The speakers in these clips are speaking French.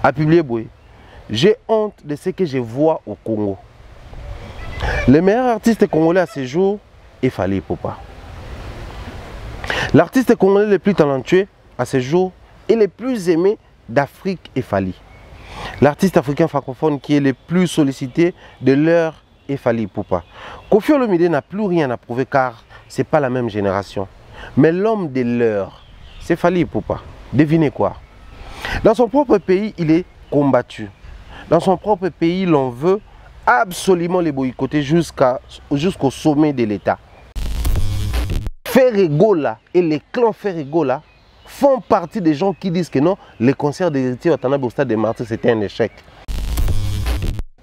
a publié Boy. J'ai honte de ce que je vois au Congo. Le meilleur artiste congolais à ce jour est Fally Ipupa. L'artiste congolais le plus talentueux à ce jour et le plus aimé d'Afrique est Fally. L'artiste africain francophone qui est le plus sollicité de l'heure est Fally Ipupa. Koffi Olomide n'a plus rien à prouver car ce n'est pas la même génération. Mais l'homme de l'heure, c'est Fally Ipupa. Devinez quoi? Dans son propre pays, il est combattu. Dans son propre pays, l'on veut absolument les boycotter jusqu'au sommet de l'État. Ferregola et les clans Ferregola font partie des gens qui disent que non, le concert d'Héritier Watanabe au Stade des Martyrs, c'était un échec.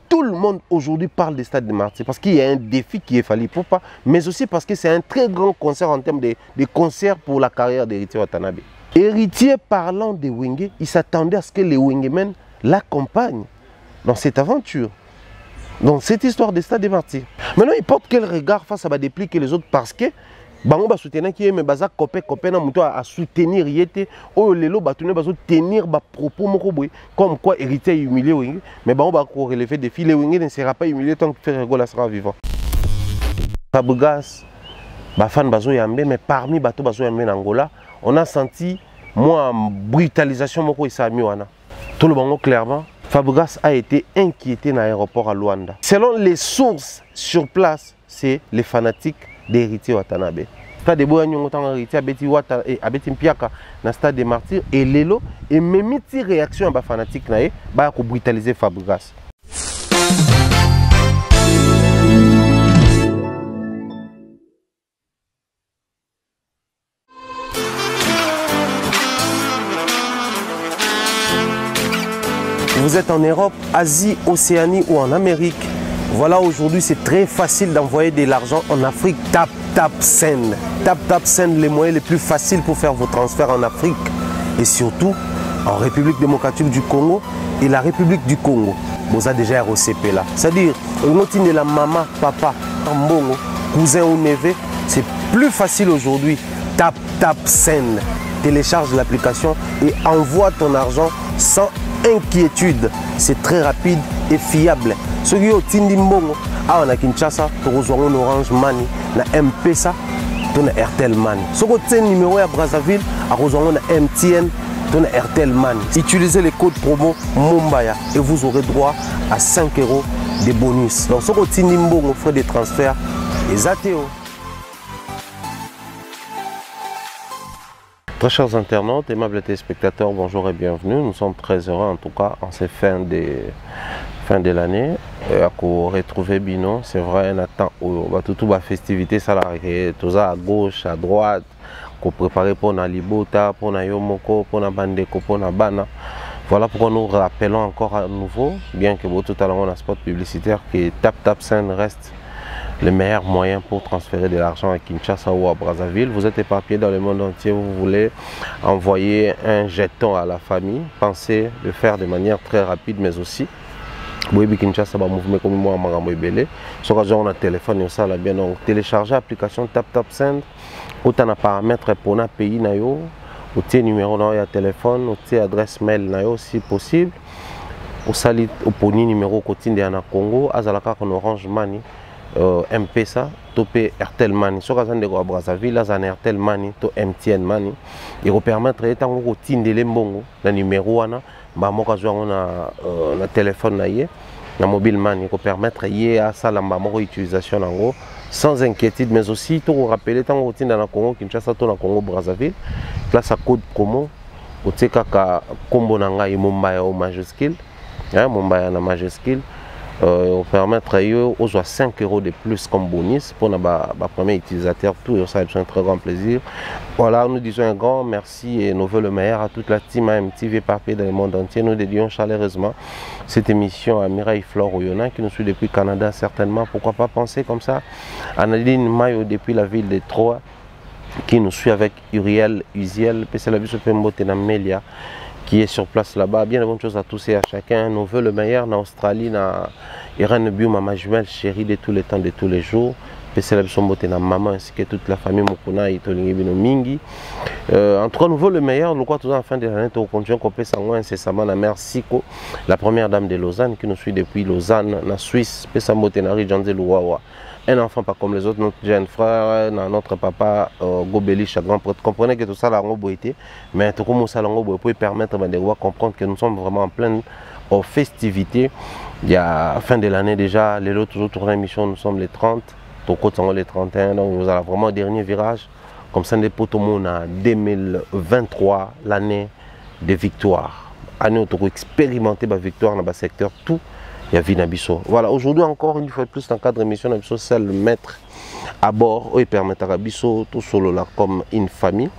Tout le monde aujourd'hui parle du Stade des Martyrs parce qu'il y a un défi qui est Fally Ipupa, mais aussi parce que c'est un très grand concert en termes de concerts pour la carrière d'Héritier Watanabe. Héritier parlant des Wenge, il s'attendait à ce que les Wengemen l'accompagnent dans cette aventure, dans cette histoire des Stades des Martyrs. Maintenant, il porte quel regard face à des plis que les autres parce que bango ba soutenir qui aime baza copé na muto à soutenir yete o lelo batune bazo tenir ba propos moko boy comme quoi héritier humilié Wenge, mais bango ba ko relever défi les Wenge ne sera pas humilié tant que Ferregola sera vivant. Fabregas ba fan bazo yambe, mais parmi bato bazo yambe en Angola, on a senti moi brutalisation moko isami wana. Tout le bango clairement Fabregas a été inquiété dans l'aéroport à Luanda. Selon les sources sur place, c'est les fanatiques d'Héritier Watanabe. Stade de Boyanyongo tant Héritier abeti mpiaka na Stade des Martyrs et lelo et même ti réaction ba fanatique naé ba ko brutaliser Fabregas. Vous êtes en Europe, Asie, Océanie ou en Amérique. Voilà, aujourd'hui c'est très facile d'envoyer de l'argent en Afrique. TapTapSend. TapTapSend, les moyens les plus faciles pour faire vos transferts en Afrique. Et surtout en République démocratique du Congo et la République du Congo. Vous avez déjà ROCP là. C'est-à-dire, on de la maman, papa, mbongo, cousin ou neveu. C'est plus facile aujourd'hui. TapTapSend. Télécharge l'application et envoie ton argent sans inquiétude. C'est très rapide et fiable. Ceux qui ont Tindi Mbongo, on a Kinshasa, on a Orange Money, on a M-Pesa, on a Airtel Money. Ceux qui ont numéro à Brazzaville, on a MTN, on a Airtel Money. Utilisez les codes promo Mumbaya et vous aurez droit à 5 € de bonus. Donc ceux qui ont Tindi Mbongo, frais de transfert, les ATO. Très chers internautes, aimables téléspectateurs, bonjour et bienvenue. Nous sommes très heureux en tout cas en ces fins de l'année à retrouver Bino. C'est vrai, on attend toute la festivité salariée, tout ça à gauche, à droite, qu'on prépare pour la Libota, pour la Yomoko, pour la Bandeko, pour la Bana. Voilà pourquoi nous rappelons encore à nouveau, bien que tout à l'heure on a un spot publicitaire, que TapTapSend reste le meilleur moyen pour transférer de l'argent à Kinshasa ou à Brazzaville. Vous êtes éparpillé dans le monde entier, vous voulez envoyer un jeton à la famille, pensez le faire de manière très rapide, mais aussi oui, Kinshasa va mouvement comme moi Marambo Ibele. Sur on a téléphone et ça là bien, donc télécharger l'application TapTapSend. Autant de paramètres pour un pays nayo, autant numéro na ya téléphone, autant adresse mail nayo si possible. Au salit au poni numéro quotidien na Congo, azalaka kon Orange Money. M-Pesa, topé Airtel Money. Sur les de Brazzaville, là, un Airtel Money, to MTN Money. Il va permettre de faire un mbongo, le numéro, on a téléphone, un mobile money, il va permettre de faire une utilisation sans inquiétude, mais aussi, tu vous rappelez, tant que dans le Congo, Kinshasa, dans le Congo, Brazzaville, là, ça code promo, au Tekaka, Kombo Nanga et Mumbaya au majuscule, Mumbaya na majuscule. Permettre aux 5 € de plus comme bonus pour nos premiers utilisateurs. Tout ça c'est un très grand plaisir. Voilà, nous disons un grand merci et nous voulons le meilleur à toute la team AMTV éparpillée dans le monde entier. Nous dédions chaleureusement cette émission à Mireille Flore Oyona qui nous suit depuis le Canada certainement. Pourquoi pas penser comme ça à Nadine Mayo depuis la ville de Troyes qui nous suit avec Uriel Uziel, Pesalabiso Pembote Namelia qui est sur place là-bas. Bien de bonnes choses à tous et à chacun. Nous voulons le meilleur en Australie, dans Irène Biou, ma jumelle chérie de tous les temps, de tous les jours. pesela biso mbote na maman ainsi que toute la famille mokuna itolingi bino mingi. En tout cas, nous voulons le meilleur. Nous crois toujours en fin de l'année, on continue à sango incessamment la mère Siko, la première dame de Lausanne qui nous suit depuis Lausanne, en Suisse, pesa mbote na Ridjanze Louawa. Un enfant pas comme les autres, notre jeune frère, notre papa Gobeli, chaque grand prêtre. Comprenez que tout ça, la été, mais tout comme ça, peut permettre de comprendre que nous sommes vraiment en pleine festivités. Il y a fin de l'année déjà, les autres toujours tourner émission, nous sommes les 30, tout côté les 31, donc nous avons vraiment un dernier virage. Comme ça, nous sommes en 2023, l'année de victoire. Année où nous expérimenter la victoire dans le secteur tout. Il y a Vinabiso. Voilà, aujourd'hui encore une fois de plus dans le cadre de l'émission, Nabiso, c'est le mettre à bord et permettre à Nabiso tout solo là comme une famille.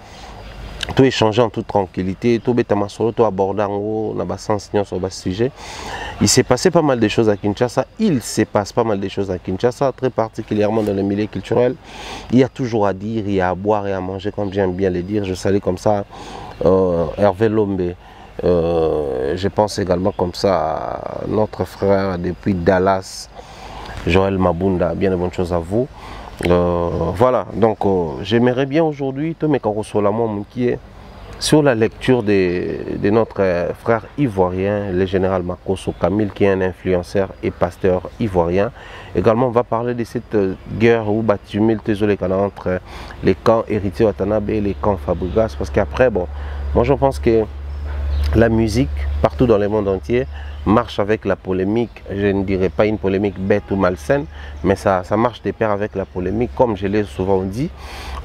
Tout échanger en toute tranquillité, tout bêtement solo, tout aborder en haut, on a sens sur ce sujet. Il s'est passé pas mal de choses à Kinshasa, il se passe pas mal de choses à Kinshasa, très particulièrement dans le milieu culturel. Il y a toujours à dire, il y a à boire et à manger, comme j'aime bien le dire. Je salue comme ça Hervé Lombe. Je pense également comme ça à notre frère depuis Dallas, Joël Mabunda, bien de bonnes choses à vous. Voilà, donc j'aimerais bien aujourd'hui, qui est sur la lecture de notre frère ivoirien, le général Makosso Kamil, qui est un influenceur et pasteur ivoirien. Également, on va parler de cette guerre ou tumulte entre les camps héritiers Watanabe et les camps Fabregas, parce qu'après, bon, moi je pense que la musique, partout dans le monde entier, marche avec la polémique. Je ne dirais pas une polémique bête ou malsaine, mais ça marche de pair avec la polémique. Comme je l'ai souvent dit,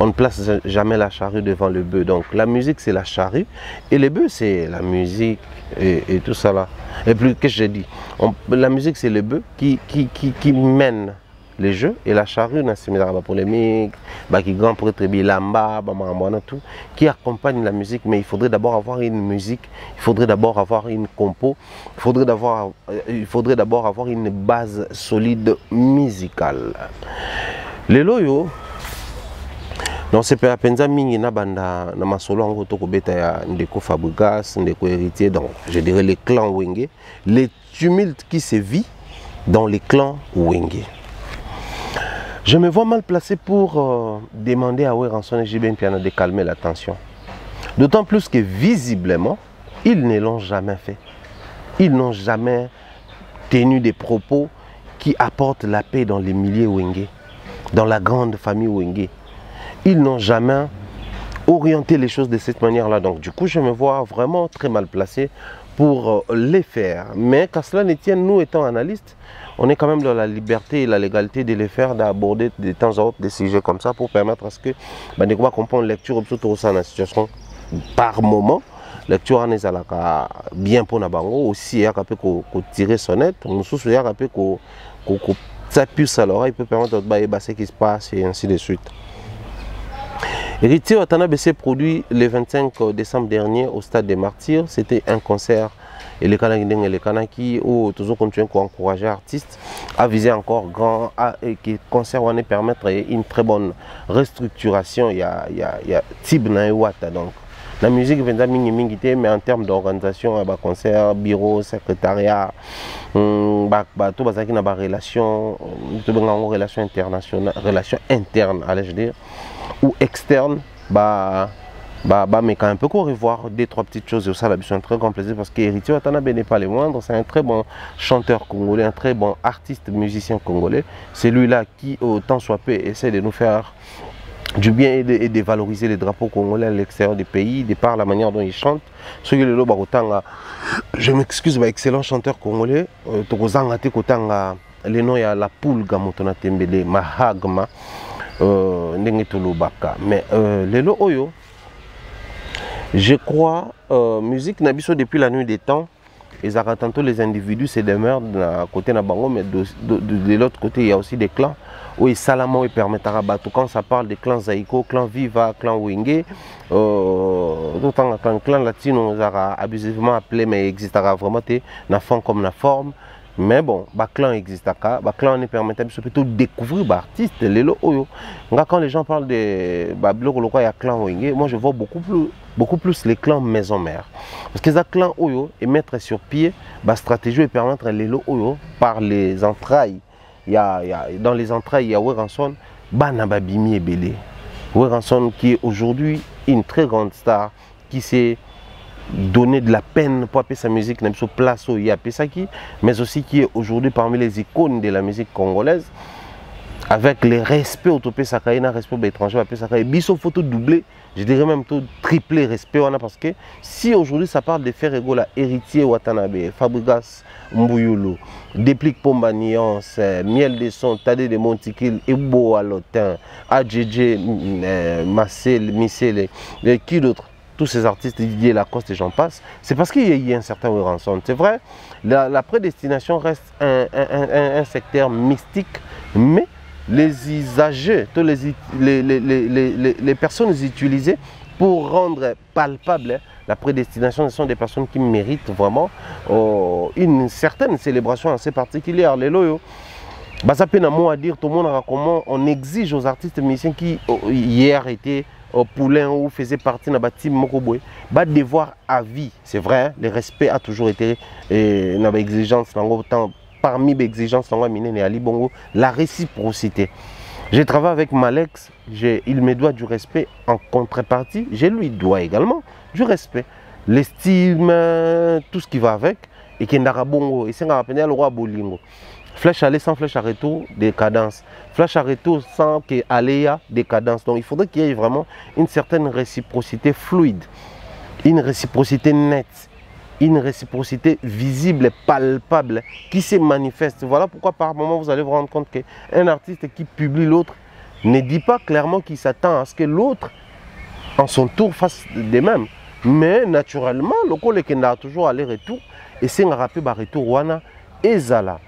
on ne place jamais la charrue devant le bœuf. Donc la musique, c'est la charrue, et le bœuf, c'est la musique et tout ça là. Et plus que je dis, la musique, c'est le bœuf qui mène les jeux, et la charrue, c'est la polémique, qui grand prêtre Bilamba, tout, qui accompagne la musique. Mais il faudrait d'abord avoir une musique, il faudrait d'abord avoir une compo, il faudrait d'abord avoir une base solide musicale. Les loyaux, non, c'est pas penza mingi na banda na masolo ngo to ko beta ya ndeko Fabregas, ndeko héritier, donc je dirais les clans Wenge, les tumultes qui se vit dans les clans Wenge. Je me vois mal placé pour demander à Weranson et JB Piano de calmer la tension. D'autant plus que visiblement, ils ne l'ont jamais fait. Ils n'ont jamais tenu des propos qui apportent la paix dans les milliers Wenge, dans la grande famille Wenge. Ils n'ont jamais orienté les choses de cette manière-là. Donc du coup, je me vois vraiment très mal placé pour les faire. Mais qu'à cela ne tienne, nous étant analystes, on est quand même dans la liberté et la légalité de les faire, d'aborder de temps en temps des sujets comme ça pour permettre à ce que nous comprenions lecture dans la situation par moment. Lecture en ezalaka bien pour nabango aussi, il y a tirer sonnette, nous sous il y a ça puce à l'oreille peut permettre de ce qui se passe et ainsi de suite. Héritier Watanabe s'est produit le 25 décembre dernier au stade des Martyrs. C'était un concert et les Kanakindeng et les Kanaki où toujours continuer à encourager l'artiste à viser encore grand et qui concert va permettre une très bonne restructuration. Il y a type Naïwata donc la musique vient mingi mais en termes d'organisation, concert, bureau, secrétariat, tout bazaki na relation, relation internationale, relation interne, allais-je dire, ou externe, mais quand même peut revoir deux trois petites choses et ça la c'est un très grand plaisir parce qu'Héritier Watanabe n'est pas les moindres, c'est un très bon chanteur congolais, un très bon artiste musicien congolais. C'est lui là qui autant soit peu essaie de nous faire du bien et de valoriser les drapeaux congolais à l'extérieur du pays, de par la manière dont il chante. Je m'excuse, excellent chanteur congolais. Le nom est la poule gamotona tembele mahagma mais lelo oyo je crois musique nabiso depuis la nuit des temps. Ils arrêtent tantôt les individus se demeurent à côté de Bango, mais de l'autre côté il y a aussi des clans où ils salamont et permettent à Rabatou. Quand ça parle des clans Zaïko, clan Viva, clan Wenge, d'autant que clan latino ils ont abusivement appelé, mais il existera vraiment na fond comme na forme. Mais bon, le clan existe, le clan nous permet de découvrir les artistes. Quand les gens parlent de clan Wenge, moi je vois beaucoup plus les clans maison-mère. Parce que les clans Oyo et mettre sur pied la stratégie et permettre les Oyo par les entrailles. Dans les entrailles, il y a Weranson Bana Babimi Ebele. Weranson qui est aujourd'hui une très grande star, qui s'est donné de la peine pour appeler sa musique, même sur place où il y a Pesaki, mais aussi qui est aujourd'hui parmi les icônes de la musique congolaise, avec les respects au topé Sakai, respect étranger, appeler Sakai, biso photo doublé, je dirais même tout triplé respect, parce que si aujourd'hui ça parle de Ferrego, la héritier Watanabe, Fabregas Mbouyolo, Déplique Pomba Nuance, Miel de Son, Tade de Montikil, Ebo Alotin, AJJ, Marcel, Missele, qui d'autre? Tous ces artistes, Didier Lacoste et j'en passe, c'est parce qu'il y a un certain rançon. C'est vrai, la prédestination reste un secteur mystique, mais les usagers, tous les personnes utilisées pour rendre palpable la prédestination, ce sont des personnes qui méritent vraiment une certaine célébration assez particulière. Les loyaux. Ça peut à dire tout le monde comment on exige aux artistes musiciens qui hier étaient au poulain ou faisaient partie de la team Mokoboy, devoir à vie. C'est vrai, hein, le respect a toujours été une exigence, parmi les exigences, la réciprocité. J'ai travaillé avec Malex, il me doit du respect en contrepartie, je lui dois également du respect. L'estime, tout ce qui va avec, et qui est Narabongo, et c'est le roi Bolingo. Flèche aller sans flèche à retour, décadence. Flèche à retour sans qu'il y ait décadence. Donc il faudrait qu'il y ait vraiment une certaine réciprocité fluide, une réciprocité nette, une réciprocité visible, palpable, qui se manifeste. Voilà pourquoi par moment vous allez vous rendre compte qu'un artiste qui publie l'autre ne dit pas clairement qu'il s'attend à ce que l'autre, en son tour, fasse de même. Mais naturellement, le collègue a toujours aller-retour, et c'est un rappel retour Wana et Zala.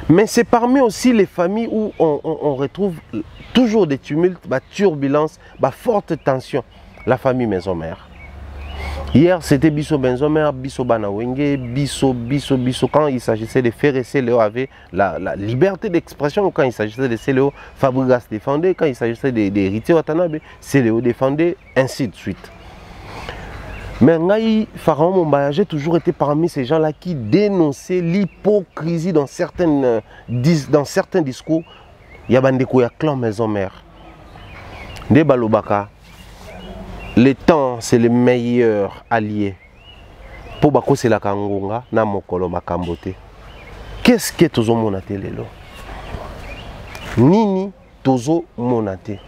Mais c'est parmi aussi les familles où on retrouve toujours des tumultes, turbulences, forte tension. La famille maison-mère. Hier, c'était Bisso Benzomer, Bisso Banawenge, Bisso. Quand il s'agissait de faire Céléo avait la liberté d'expression. Quand il s'agissait de Céléo, Fabregas défendait. Quand il s'agissait d'héritier Watanabe, Céléo défendait, ainsi de suite. Mais Pharaon Mombaya, j'ai toujours été parmi ces gens-là qui dénonçaient l'hypocrisie dans certains discours. Il y a des clan maison-mère. Des balobaka. Le temps, c'est le meilleur allié. Pour Bako, c'est la Kangonga, na mokolo makambote. Qu'est-ce que Tozo Monate lelo? Nini Tozo Monate.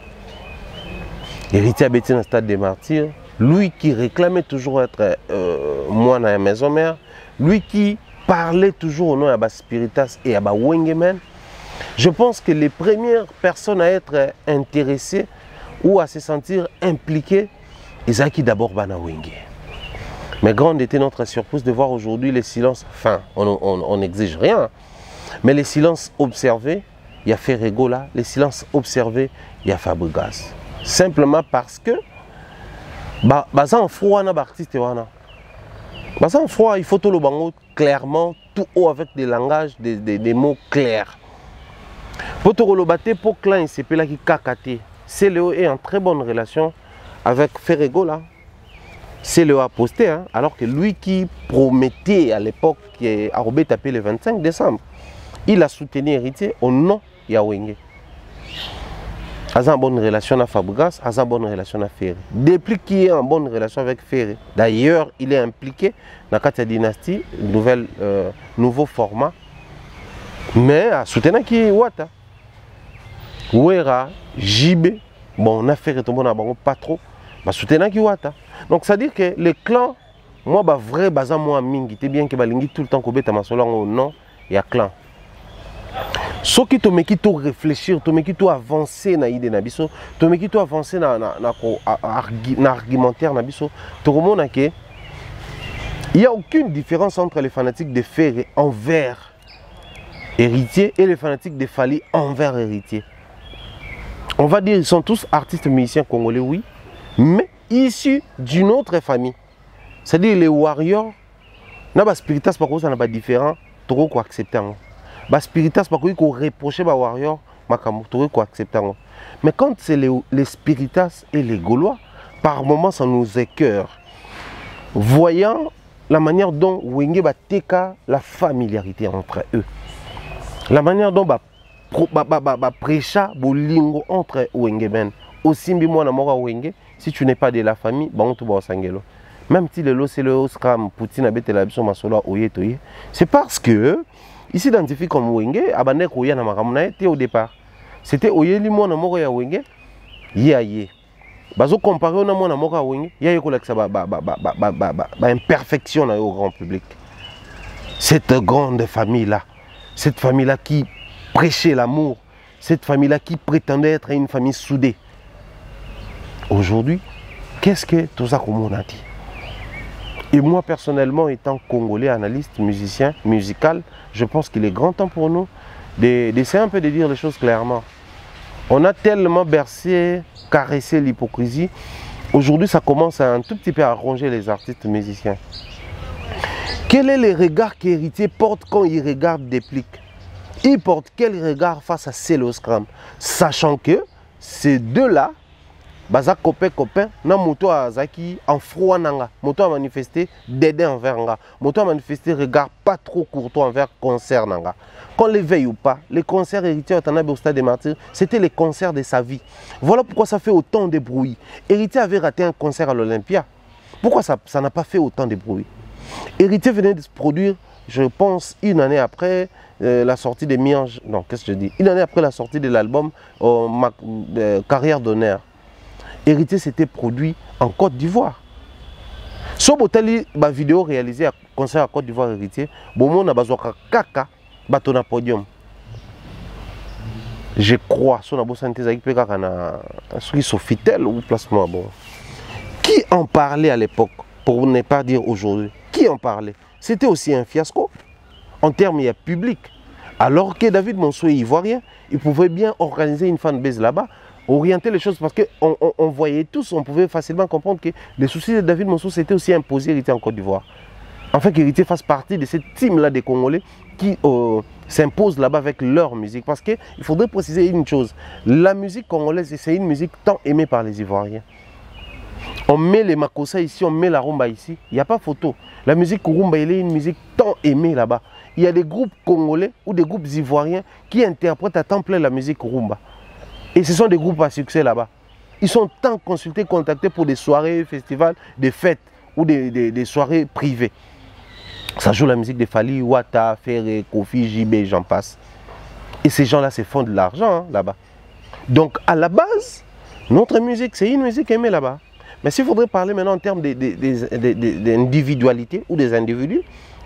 Héritier Abeti dans le stade des martyrs. Lui qui réclamait toujours être moine à la maison-mère, lui qui parlait toujours au nom de Spiritas et de Wengemen, je pense que les premières personnes à être intéressées ou à se sentir impliquées, ils ont qui d'abord Bana Wenge. Mais grande était notre surprise de voir aujourd'hui les silences, enfin, on n'exige rien, mais les silences observés, il y a Ferrego là, les silences observés, il y a Fabregas. Simplement parce que en froid, il faut tout le bango clairement, tout haut avec des langages, des mots clairs. Pour tout le battre, pour clan, il s'appelle qui Kakate. Céléo est en très bonne relation avec Ferrego là. Céléo a posté, hein, alors que lui qui promettait à l'époque, qui a tapé le 25 décembre, il a soutenu héritier au nom de Yawenge. Il a une bonne relation avec Fabregas, il a une bonne relation avec Ferré. Depuis qu'il est en bonne relation avec Ferré, d'ailleurs, il est impliqué dans la dynastie, nouveau format, mais à soutenir qui est Wata. Ouera, JB, bon, on a fait retomber pas trop, mais soutenir qui est Wata. Donc, ça veut dire que les clans, moi, vrai, moi, mingi, c'est bien que balingi tout le temps qu'on bête à au nom, il y a clan. Ce qui te met qui réfléchir, te met qui avancer na idée na biso, te met qui avancer na argumentaire na biso, te remonte que il y a aucune différence entre les fanatiques de Ferré envers héritier et les fanatiques de Fali envers héritier. On va dire ils sont tous artistes musiciens congolais, oui, mais issus d'une autre famille. C'est-à-dire les warriors, na ba spiritas par contre ça n'a pas différent, trop quoi accepter. Spiritas, pas qu'on reproche aux warriors, mais quand c'est les Spiritas et les Gaulois, par moments ça nous écœure. Voyant la manière dont Wenge teka la familiarité entre eux, la manière dont prêcha bolingo entre Wengemen. Aussi, si tu n'es pas de la famille, même si le c'est le scram, Poutine a bêté la biso masola oyetoye, c'est parce que il s'identifie comme Wenge, abandé koya na makamuna était au départ. C'était oyeli mona moko ya Wenge, yaye. Bazo comparer na mona moko ya Wenge, yaye ko leksa imperfection au grand public. Cette grande famille là, cette famille là qui prêchait l'amour, cette famille là qui prétendait être une famille soudée. Aujourd'hui, qu'est-ce que tout ça comme on a dit? Et moi personnellement, étant congolais, analyste, musicien, musical, je pense qu'il est grand temps pour nous d'essayer un peu de dire les choses clairement. On a tellement bercé, caressé l'hypocrisie. Aujourd'hui, ça commence un tout petit peu à ronger les artistes musiciens. Quel est le regard qu'Héritier porte quand il regarde Déplique? Il porte quel regard face à Céloscram? Sachant que ces deux-là, baza copain, na moto azaki en froid nanga. Moto a manifesté dédain envers nga. Moto a manifesté regard pas trop courtois envers concert nanga. Qu'on les veille ou pas, les concerts Héritier Watanabe au Stade des Martyrs, c'était les concerts de sa vie. Voilà pourquoi ça fait autant de bruit. Héritier avait raté un concert à l'Olympia. Pourquoi ça n'a pas fait autant de bruit? Héritier venait de se produire, je pense, une année après la sortie de Miange. Non, qu'est-ce que je dis? Une année après la sortie de l'album Carrière d'honneur. Héritier s'était produit en Côte d'Ivoire. Si vous avez une vidéo réalisée à concert à Côte d'Ivoire Héritier, vous avez besoin de kaka batona podium. Je crois, si vous avez Sofitel ou placement. Bon. Qui en parlait à l'époque, pour ne pas dire aujourd'hui? Qui en parlait? C'était aussi un fiasco en termes publics. Alors que David Monceau est ivoirien, il pouvait bien organiser une fanbase là-bas, orienter les choses parce qu'on voyait tous, on pouvait facilement comprendre que les soucis de David Monceau s'étaient aussi imposés Héritier en Côte d'Ivoire. Enfin qu'Héritier fasse partie de cette team-là des Congolais qui s'imposent là-bas avec leur musique. Parce qu'il faudrait préciser une chose, la musique congolaise, c'est une musique tant aimée par les Ivoiriens. On met les makossa ici, on met la rumba ici, il n'y a pas photo. La musique rumba, elle est une musique tant aimée là-bas. Il y a des groupes congolais ou des groupes ivoiriens qui interprètent à temps plein la musique rumba. Et ce sont des groupes à succès là-bas. Ils sont tant consultés, contactés pour des soirées, festivals, des fêtes ou des soirées privées. Ça joue la musique de Fali, Wata, Ferré, Kofi, JB, j'en passe. Et ces gens-là se font de l'argent là-bas. Donc à la base, notre musique, c'est une musique aimée là-bas. Mais s'il faudrait parler maintenant en termes d'individualité ou des individus,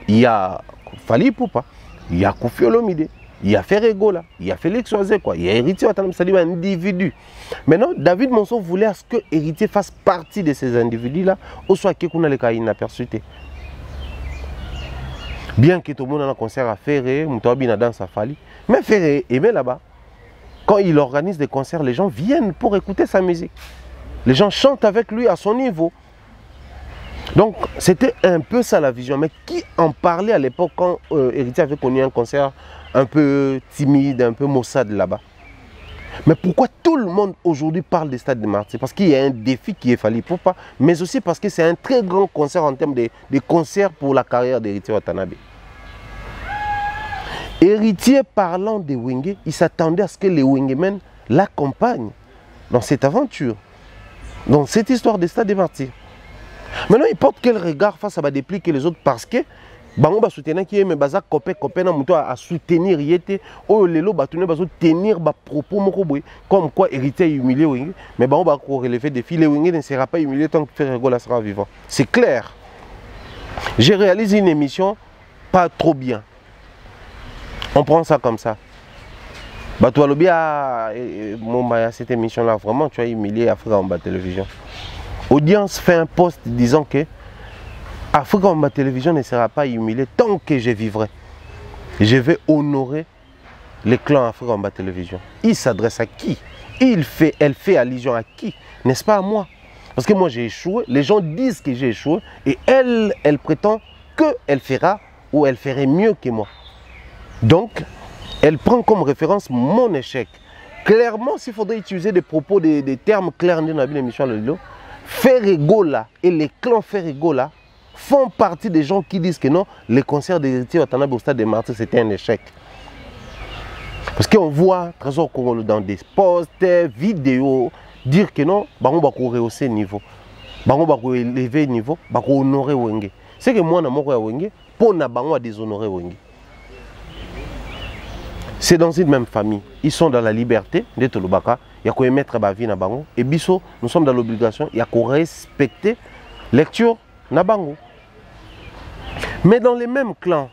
il y a Fali Poupa, il y a Kofi Olomide, il y a Ferré Gola, il y a Félix Oazé, il y a Héritier Watanabe, c'est-à-dire un individu. Maintenant, David Monceau voulait à ce que Héritier fasse partie de ces individus-là, au soit qu'on a les cas inaperçus. Bien que tout le monde a un concert à Ferré, Moutawabi na danse à Fali, mais Ferré aimé là-bas. Quand il organise des concerts, les gens viennent pour écouter sa musique. Les gens chantent avec lui à son niveau. Donc, c'était un peu ça la vision. Mais qui en parlait à l'époque quand Héritier avait connu un concert un peu timide, un peu maussade là-bas? Mais pourquoi tout le monde aujourd'hui parle des Stades des Martyrs? Parce qu'il y a un défi qui est Fali Poupa, mais aussi parce que c'est un très grand concert en termes de concerts pour la carrière d'Héritier Watanabe. Héritier parlant des Wenge, il s'attendait à ce que les Wengemen l'accompagnent dans cette aventure, dans cette histoire des Stades des Martyrs. Maintenant, il porte quel regard face à Déplique que les autres? Parce que bango ba soutenir qui mais baza copain na muto à soutenir yete o lelo batune bazo tenir ba propos moko boy comme quoi Héritier humilié Wenge, mais bango ba ko relever des filles, Wenge ne sera pas humilié tant que Ferré Gola sera vivant. C'est clair. J'ai réalisé une émission pas trop bien. On prend ça comme ça. Batoualobi a cette émission là vraiment tu as humilié Afrique en bas télévision. Audience fait un post disant que Afrique en bas télévision ne sera pas humiliée tant que je vivrai. Je vais honorer les clans Afrique en bas télévision. Il s'adresse à qui? Elle fait allusion à qui? N'est-ce pas à moi? Parce que moi j'ai échoué, les gens disent que j'ai échoué et elle prétend qu'elle fera ou elle ferait mieux que moi. Donc, elle prend comme référence mon échec. Clairement, s'il faudrait utiliser des propos, des termes clairs dans la émission de Lilo, Ferré Gola et les clans Ferré Gola font partie des gens qui disent que non, les concerts d'Héritier Watanabe au Stade des Martyrs, c'était un échec. Parce qu'on voit Trésor Congolo dans des posts, vidéos, dire que non, on va rehausser le niveau. On va élever le niveau, on va honorer Wenge. C'est que moi, je suis Wenge, pour nous déshonorer Wenge. C'est dans une même famille. Ils sont dans la liberté de Tolobaka. Il y a qu'à mettre la vie na bango. Et biso, nous sommes dans l'obligation. Il y a qu'à respecter lecture na bango. Mais dans les mêmes clans,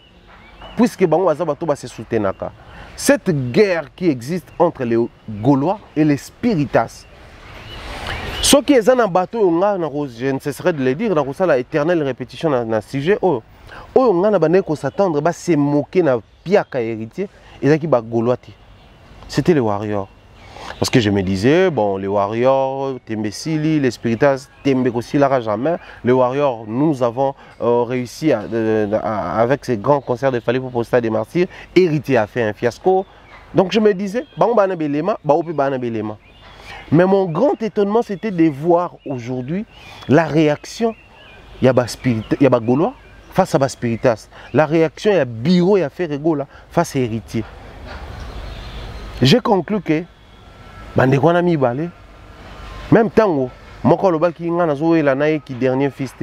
puisque bango azabato ba se soutenaka, cette guerre qui existe entre les Gaulois et les Spiritas. Ce qui est un bateau, je ne cesserai de le dire, dans la éternelle répétition dans le sujet, on a s'attendre à se moquer de Piaka héritier. C'était les warriors. Parce que je me disais, bon, les warriors, Tembesili, les Spiritas, Tembekosila jamais. Les warriors, nous avons réussi avec ces grands concerts de Fali pour poster des martyrs. Héritier a fait un fiasco. Donc je me disais, mais mon grand étonnement, c'était de voir aujourd'hui la réaction, il y a des Gaulois face à des Spiritas. La réaction, il y a Biro et Ferregola face à Héritier. J'ai conclu que, même temps, mon collègue qui est qui dernier fils,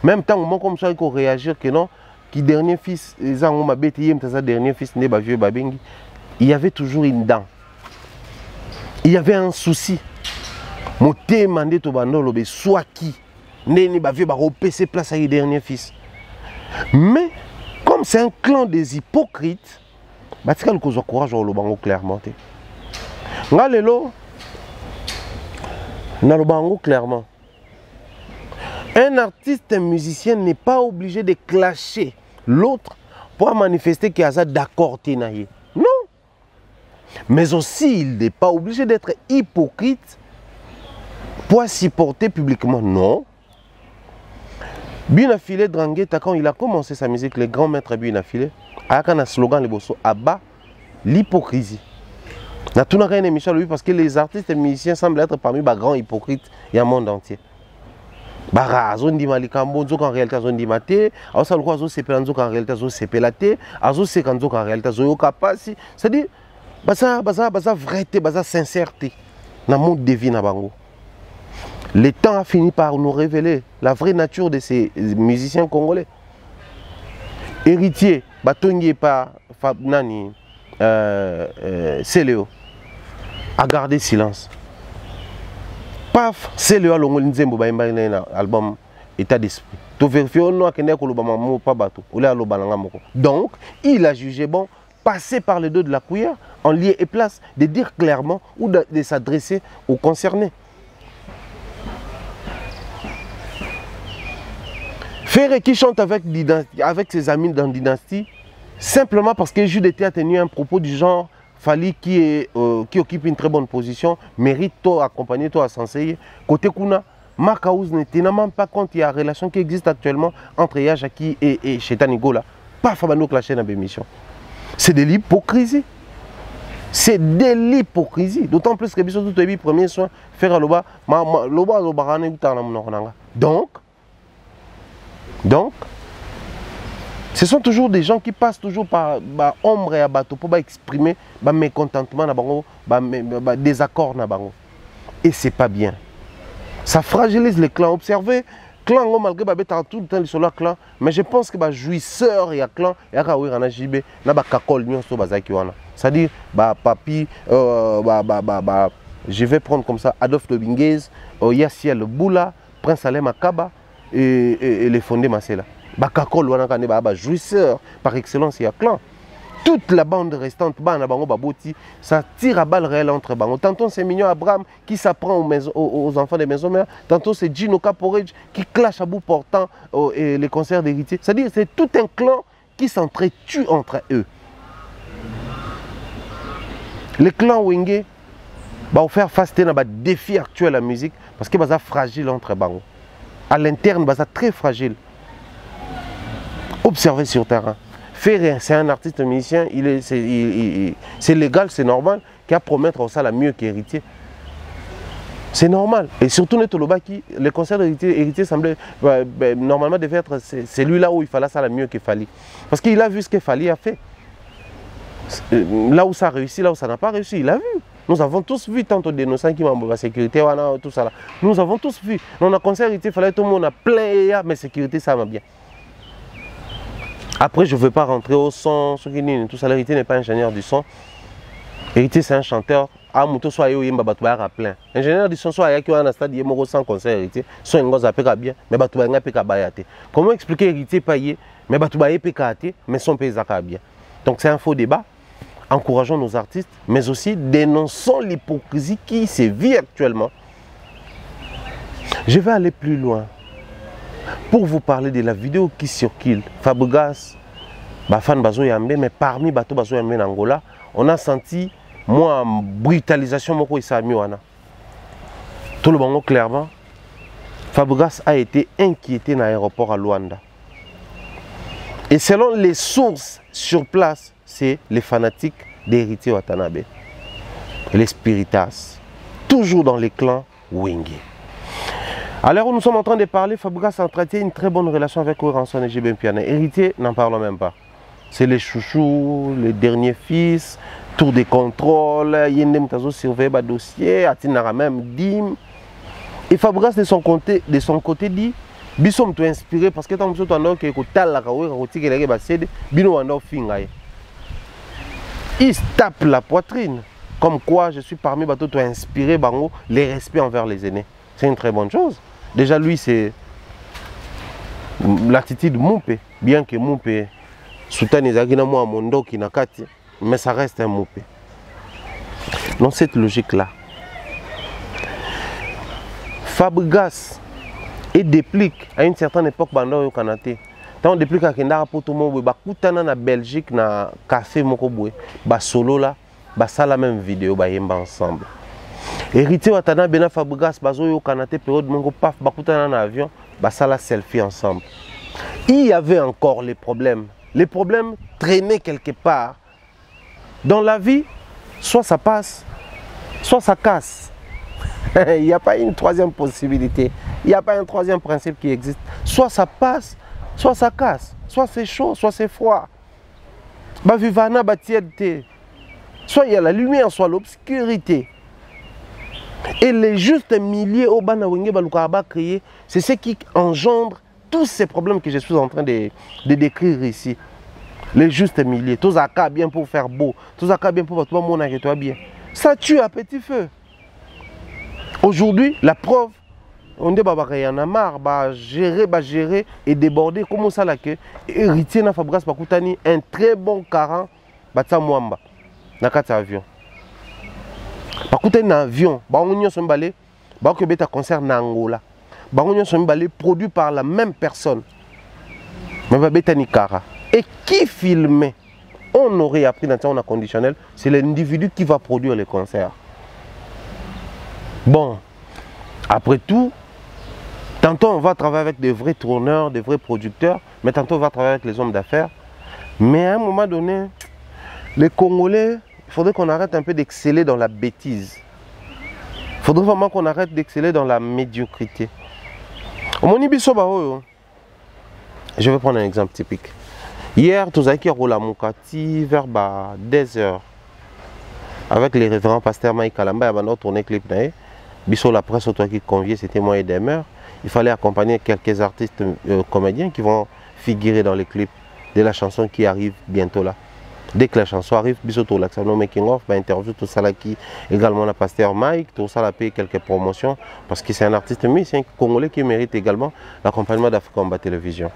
même temps, moi comme ça, il faut réagir que non, qui dernier fils, dernier fils, il y avait toujours une dent. Il y avait un souci. Mon demandé to bandolo be soit qui n'est pas vu repasser place à les derniers fils. Mais comme c'est un clan des hypocrites, bah tu as le courage au bango clairement. Ngalelo na le bango clairement. Un artiste, un musicien n'est pas obligé de clasher l'autre pour manifester qu'il y a d'accord tenaillé. Non. Mais aussi, il n'est pas obligé d'être hypocrite pour supporter publiquement. Non. Binafile Drangheta, quand il a commencé sa musique, le grand maître Binafile, a un slogan, abat l'hypocrisie. Na tout n'a rien émission parce que les artistes et musiciens semblent être parmi les grands hypocrites il y a un monde entier. Bara zone di malikambo nzoka en réalité zone di maté asa lokwa zo sepela nzoka en réalité zo sepela te azo seka nzoka en réalité zo yoka pasi, c'est-à-dire baza vérité baza sincérité na monde de vie na bango. Le temps a fini par nous révéler la vraie nature de ces musiciens congolais. Héritier batongi par Nani Céléo a gardé silence. Paf, c'est le album État d'esprit. Donc, il a jugé bon passer par le dos de la cuillère en lieu et place de dire clairement ou de s'adresser aux concernés. Ferré qui chante avec ses amis dans Dynastie, simplement parce que Jules a tenu un propos du genre Fali qui occupe une très bonne position, mérite toi accompagner toi à s'enseigner. Côté Kuna, Makaouz ne tient même pas compte il y a une relation qui existe actuellement entre Yajaki et Chetanigola. Pas Fabano clasher dans l'émission. C'est de l'hypocrisie. C'est de l'hypocrisie. D'autant plus que Bissot tout le premier soin, faire loba, loba donc, ce sont toujours des gens qui passent toujours par ombre et bateau pour exprimer mécontentement, désaccord. Et c'est pas bien. Ça fragilise les clans. Observez, clan malgré tout le temps sur le clan, mais je pense que jouisseur et clan et c'est-à-dire papi je vais prendre comme ça Adolphe Dominguez, Yassiel Boula, Prince Alem Akaba et les fondés Masséla. Jouisseur par excellence, il y a clan. Toute la bande restante, ça tire à balles réelles entre bango. Tantôt c'est Mignon Abraham qui s'apprend aux enfants des maisons mères. Tantôt c'est Gino Caporage qui clash à bout portant les concerts d'héritiers. C'est-à-dire c'est tout un clan qui s'entretue entre eux. Les clans Wenge va faire face à un défi actuel à la musique parce que c'est fragile entre bango. À l'interne, c'est très fragile. Observez sur terrain. Ferré, c'est un artiste musicien, c'est légal, c'est normal, qui a promettre ça la mieux qu'héritier. C'est normal. Et surtout, les concerts d'héritier semblaient normalement devait être celui-là où il fallait ça la mieux qu'il fallait. Parce qu'il a vu ce qu'il fallait a fait. là où ça a réussi, là où ça n'a pas réussi, il a vu. Nous avons tous vu tantôt dénonçants qui m'ont la sécurité, tout ça là. Nous avons tous vu. On a conseil héritier, il fallait tout le monde a plein, mais sécurité ça va bien. Après, je ne veux pas rentrer au son, tout ça. L'héritier n'est pas ingénieur du son. Héritier, c'est un chanteur. Ah, muto soit yo yemba batouba plein. Ingénieur du son soit yaki wana stade yemo sans conseil héritier. Soit ngoza apeka bien, mais batouba nga peka bayate. Comment expliquer héritier payé, mais batouba peka ate, mais son paysa bien. Donc c'est un faux débat. Encourageons nos artistes, mais aussi dénonçons l'hypocrisie qui sévit actuellement. Je vais aller plus loin pour vous parler de la vidéo qui circule. Fabregas, fan bazo yambe, mais parmi bateau bazo yambe en Angola, on a senti moi brutalisation moko isami wana. Tout le monde clairement, Fabregas a été inquiété dans l'aéroport à Luanda. Et selon les sources sur place, c'est les fanatiques d'Héritier Watanabe, les spiritas, toujours dans les clans Wenge. À l'heure où nous sommes en train de parler, Fabregas a entretenu une très bonne relation avec Oranson et Jibem Piana. Héritier, n'en parlons même pas. C'est les chouchous, les derniers fils, tour de contrôle, Yendem Tazo surveille le dossier, Atinara même Dim. Et Fabregas de son côté dit, Bissom tu inspiré parce que tant que tu as que tal la kawe roti que les basede bino wanda fingaye. Il se tape la poitrine. Comme quoi je suis parmi bateau tu inspiré bango les respects envers les aînés. C'est une très bonne chose. Déjà lui c'est l'attitude Moupé, bien que Moupé Soutan Izagina moi mondo qui nakati, mais ça reste un Moupé. Dans cette logique là, Fabregas et déplique à une certaine époque bando au Canada. Tant on déplique à Kendara pour tout le monde, bakutana na Belgique na café moko boue, ba solo là, ba ça la même vidéo ba yemba ensemble. Héritier Watana Bena Fabregas bazo au Canada période mongo paf bakutana na avion, ba ça la selfie ensemble. Il y avait encore les problèmes. Les problèmes traînaient quelque part. Dans la vie, soit ça passe, soit ça casse. Il n'y a pas une troisième possibilité. Il n'y a pas un troisième principe qui existe. Soit ça passe, soit ça casse. Soit c'est chaud, soit c'est froid. Soit il y a la lumière, soit l'obscurité. Et les justes milliers au Banawenge Balukaraba créés, c'est ce qui engendre tous ces problèmes que je suis en train de décrire ici. Les justes milliers. Tous à cas bien pour faire beau. Tous à cas bien pour votre monde et toi bien. Ça tue à petit feu. Aujourd'hui, la preuve, on dit qu'il y en a marre, gérer et déborder. Comment ça là que héritier na Fabregas Bakutani un très bon caran, batsa Mwamba, na kata avion. Bakutani na avion, on y sombalé, que beta concert na Angola, on y sombalé produit par la même personne, mais beta ni cara. Et qui filmait? On aurait appris dans un conditionnel, c'est l'individu qui va produire les concerts. Bon, après tout, tantôt on va travailler avec des vrais tourneurs, des vrais producteurs, mais tantôt on va travailler avec les hommes d'affaires. Mais à un moment donné, les Congolais, il faudrait qu'on arrête un peu d'exceller dans la bêtise. Il faudrait vraiment qu'on arrête d'exceller dans la médiocrité. Je vais prendre un exemple typique. Hier, tous qui roulent à Moukati vers 10 h avec les révérends pasteurs Mike Kalamba, il y a tourné clip. Bissot la presse auto qui conviait, c'était moi et Demer. Il fallait accompagner quelques artistes comédiens qui vont figurer dans les clips de la chanson qui arrive bientôt là. Dès que la chanson arrive, Bissot tout là, ça nous making of, interview tout ça là qui également la pasteur Mike, tout ça là paye quelques promotions parce que c'est un artiste musicien congolais qui mérite également l'accompagnement d'Afrique Combat Télévision.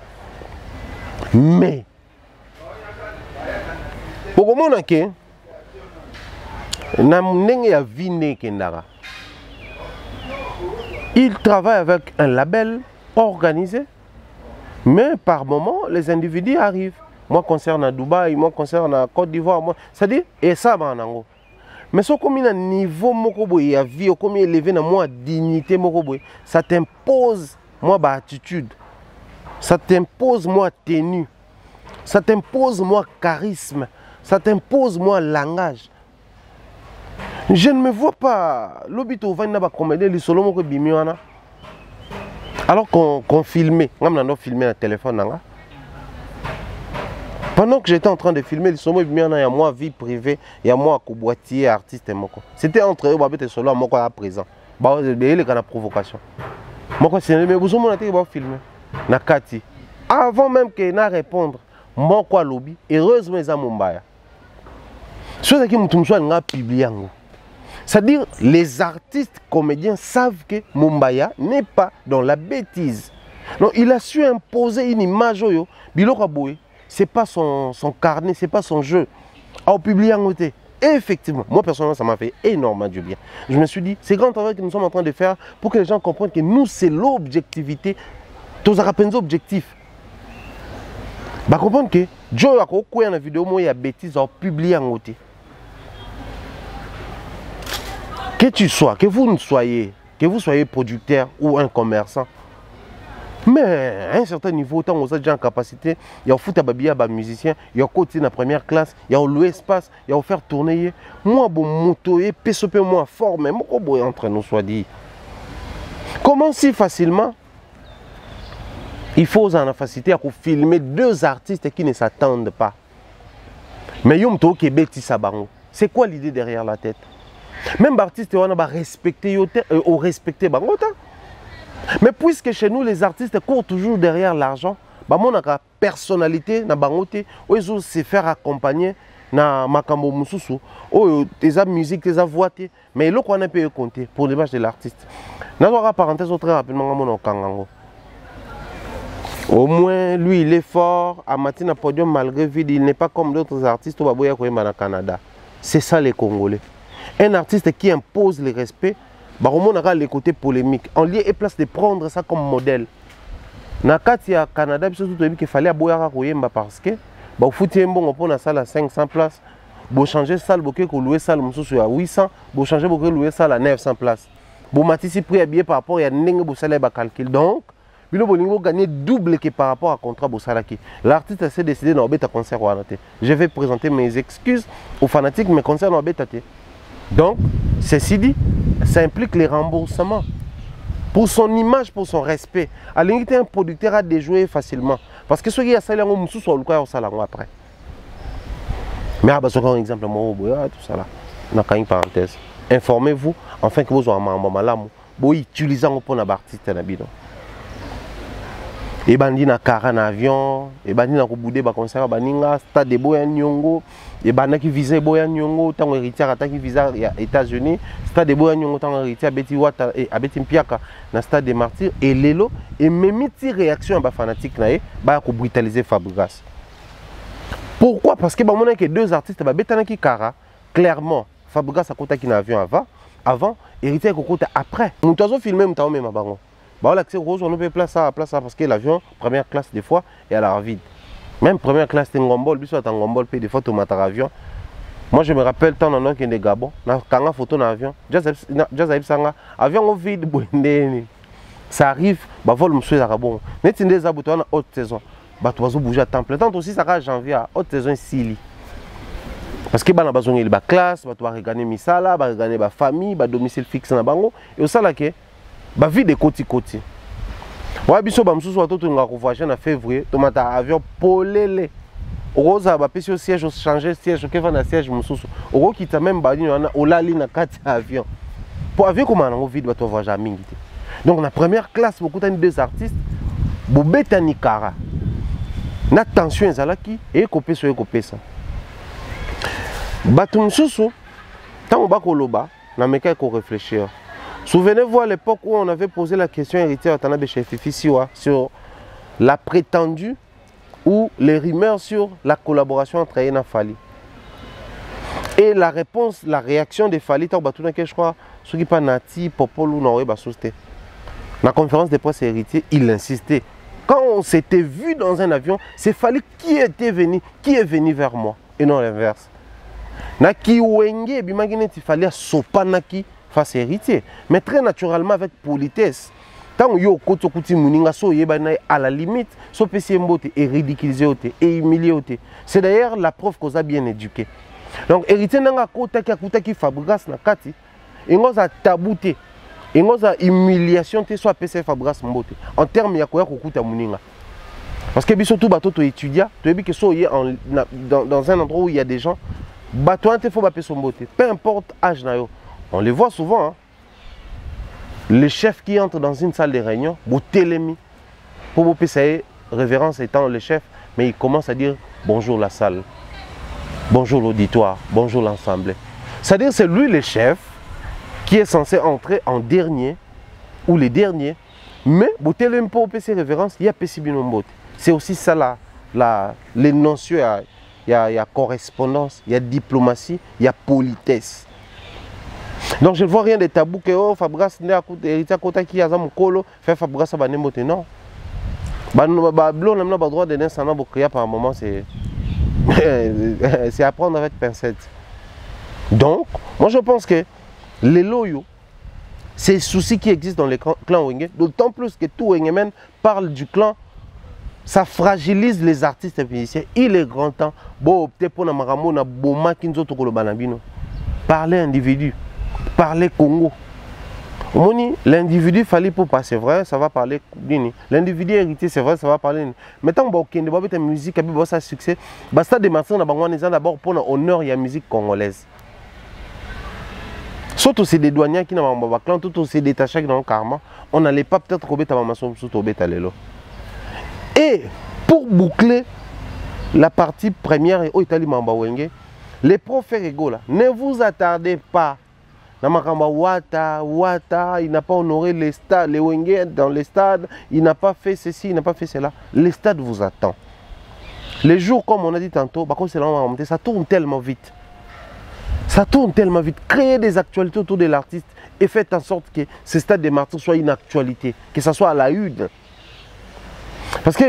Mais pour le moment, il travaille avec un label organisé, mais par moment, les individus arrivent. Moi, concerne à Dubaï, moi, concerne à Côte d'Ivoire, c'est-à-dire, et ça, mais ce comme il a un niveau mokoboy, à vie, comme il est élevé dans moi dignité mokoboy, ça t'impose moi attitude, ça t'impose moi tenue, ça t'impose moi charisme, ça t'impose moi langage. Je ne me vois pas l'obito va n'a comédie les solo moko bimiwana alors qu'on filmait, on a filmé un téléphone nanga. Pendant que j'étais en train de filmer, il y a moi vie privée, il y a moi boîtier artiste. C'était entre eux, et solo, moi à présent. Il y a une provocation. Moi, c'est mais vous avez filmé. Nakati. Avant même qu'il n'a répondre, moi quoi lobby, heureusement ils ont Mumbaya. Ce qui m'a publié. C'est-à-dire les artistes comédiens savent que Mumbaya n'est pas dans la bêtise. Donc il a su imposer une image Biloko Boy. C'est pas son carnet, c'est pas son jeu. À publier en côté. Et effectivement, moi personnellement, ça m'a fait énormément du bien. Je me suis dit, c'est grand travail que nous sommes en train de faire pour que les gens comprennent que nous, c'est l'objectivité. Tous les objectifs. Bah comprendre que Joe a quoi dans vidéo, moi il y a bêtises à publier en côté. Que tu sois, que vous soyez producteur ou un commerçant. Mais à un certain niveau, tant que vous êtes en capacité, il y a foot à babia, musicien, il y a côté dans la première classe, il y a l'espace, il y a faire tourner. Moi, bon moto, PSP, moi fort, mais moi, bon entre nous soit dit. Comment si facilement il faut en facilité à filmer deux artistes qui ne s'attendent pas. Mais yom to Québec Tissabango. C'est quoi l'idée derrière la tête? Même artistes on a respecté ou respecté bango. Mais puisque chez nous, les artistes courent toujours derrière l'argent, mon personnalité, na bangote, ou ils se faire accompagner na makambo mususu, ou tes musique, tes voix, mais là qu'on a pu compter pour l'image de l'artiste. N'a parenthèse très rapidement mon kangango. Au moins, lui, il est fort. À Matina Podium, malgré vide, il n'est pas comme d'autres artistes au Canada. C'est ça les Congolais. Un artiste qui impose le respect. On a les côtés polémiques. En lieu et place de prendre ça comme modèle. Dans le Canada, il fallait parce que il faut que la salle à 500 places. Pour changer salle, il faut louer salle à 800. Pour changer, il faut louer salle à 900 places. Pour matisse prix à billet par rapport à un calcul. Donc, il faut gagner double que par rapport à contrat. L'artiste s'est décidé dans le concert. Je vais présenter mes excuses aux fanatiques, mais concert dans le Donc, ceci dit, ça implique les remboursements. Pour son image, pour son respect. À l'unité, un producteur a déjoué facilement. Parce que ceux qui ont salaire, on soit le salaire après. Mais un exemple, tout ça là. Dans une parenthèse. Informez-vous, afin que vous ayez un malam, vous utilisez un peu l'artiste. Et bandi na car en avion, et bandi na kouboude ba concert baninga stade de Boya Nyongo, et bandi qui visait Boya Nyongo tant héritier attaque qui visa États-Unis, stade de Boya Nyongo tant héritier Betty Wata et Abeti Mpiaka na stade des Martyrs et lelo et même ti réaction ba fanatique naé ba ko brutaliser Fabregas. Pourquoi? Parce que ba mona que deux artistes ba betana ki kara clairement Fabregas a kota ki na avion avant héritier ko kota après. Mutazo filmer mutao même bango. L'accès rose, on peut placer ça parce que l'avion, première classe des fois, est à la vide. Même première classe, c'est un gombol, puis soit un gombol, puis des fois, tu mates avion. Moi, je me rappelle, tant on a des Gabon, quand on a photo dans l'avion, avion au vide, ça arrive, vol monsieur Arabon. Net in des aboutons en haute saison, tu vas bouger à temps plein. Tant aussi, ça va janvier à haute saison, Sili. Parce que tu as besoin de la classe, tu vas regarder Misala, tu vas regarder la famille, tu domicile fixe dans Bango, et au salaire, ba vie de côté. Wa biso ba msusu watoto nga voyager en février, tomata avion polele. Rosa ba pesi au siège, changer siège, ke va na siège msusu. Oro kita même ba ni na olali na kati avion. Pour avion comment on vide ba to voyager mingi. Donc la première classe beaucoup de deux artistes, Bobeta Nikara. Na tension ezalaki et kopé so ekopé ça. Ba msusu tant ba koloba na meka ko réfléchir. Souvenez-vous à l'époque où on avait posé la question héritier à Tanabe chez Fifi Siwa sur la prétendue ou les rumeurs sur la collaboration entre Ayena Fali. Et la réponse, la réaction de Fali, je crois, ce qui pas Nati, Popol ou Noré Basouste. La conférence de presse héritier, il insistait. Quand on s'était vu dans un avion, c'est Fali qui est venu vers moi et non l'inverse. Naki Wenge, bimagine il fallait sopanaki face héritier, mais très naturellement avec politesse. Tant yo koto kuti muninga so yebana à la limite, so pesi mbote et ridiculiser et humilier. C'est d'ailleurs la preuve qu'on a bien éduqué. Donc héritier nanga kota ki Fabregas na kati, ingoza tabouté, ingoza humiliation te so pesi Fabregas mbote. En termes ya koya kokuta muninga. Parce que surtout bateau tu étudies, tu es que dans un endroit où il y a des gens, bateau il faut baper son beauté. Peu importe l'âge nayo. On les voit souvent. Hein. Le chef qui entre dans une salle de réunion, télémi, pour vous payer révérence étant le chef, mais il commence à dire bonjour la salle, bonjour l'auditoire, bonjour l'ensemble. C'est-à-dire c'est lui le chef qui est censé entrer en dernier ou les derniers, mais pour vous payer révérence, il y a Pessibinombot. C'est aussi ça là, les notions, il y a correspondance, il y a diplomatie, il y a politesse. Donc je ne vois rien de tabou que oh Fabras n'est à côté qui a mon colo fait Fabras à banemote non. Blanc n'a pas droit de naître sans créer par un moment c'est c'est à prendre avec pincette. Donc moi je pense que les loyaux c'est soucis qui existent dans les clans Wenge, d'autant plus que tout Wengemen parle du clan. Ça fragilise les artistes et musiciens. Il est grand temps bon opter pour na maramo na boma kinzo to ko banabino. Parler individu. Parler Congo. L'individu fallait pour passer vrai, ça va parler d'ini. L'individu héritier, c'est vrai, ça va parler. Maintenant, il y a une musique qui a un succès. Basta de Martin, d'abord pour l'honneur, il y a la musique congolaise. Surtout c'est des douaniers qui n'ont pas clan, tout aussi détachés dans le karma. On n'allait pas peut-être remettre à ma sous Tobetalelo. Et pour boucler la partie première, les profs rigola, ne vous attardez pas. Wata, il n'a pas honoré les stades, les Wenge dans les stades, il n'a pas fait ceci, il n'a pas fait cela. Les stades vous attendent. Les jours, comme on a dit tantôt, ça tourne tellement vite. Ça tourne tellement vite. Créez des actualités autour de l'artiste et faites en sorte que ce stade des martyrs soit une actualité, que ce soit à la une. Parce que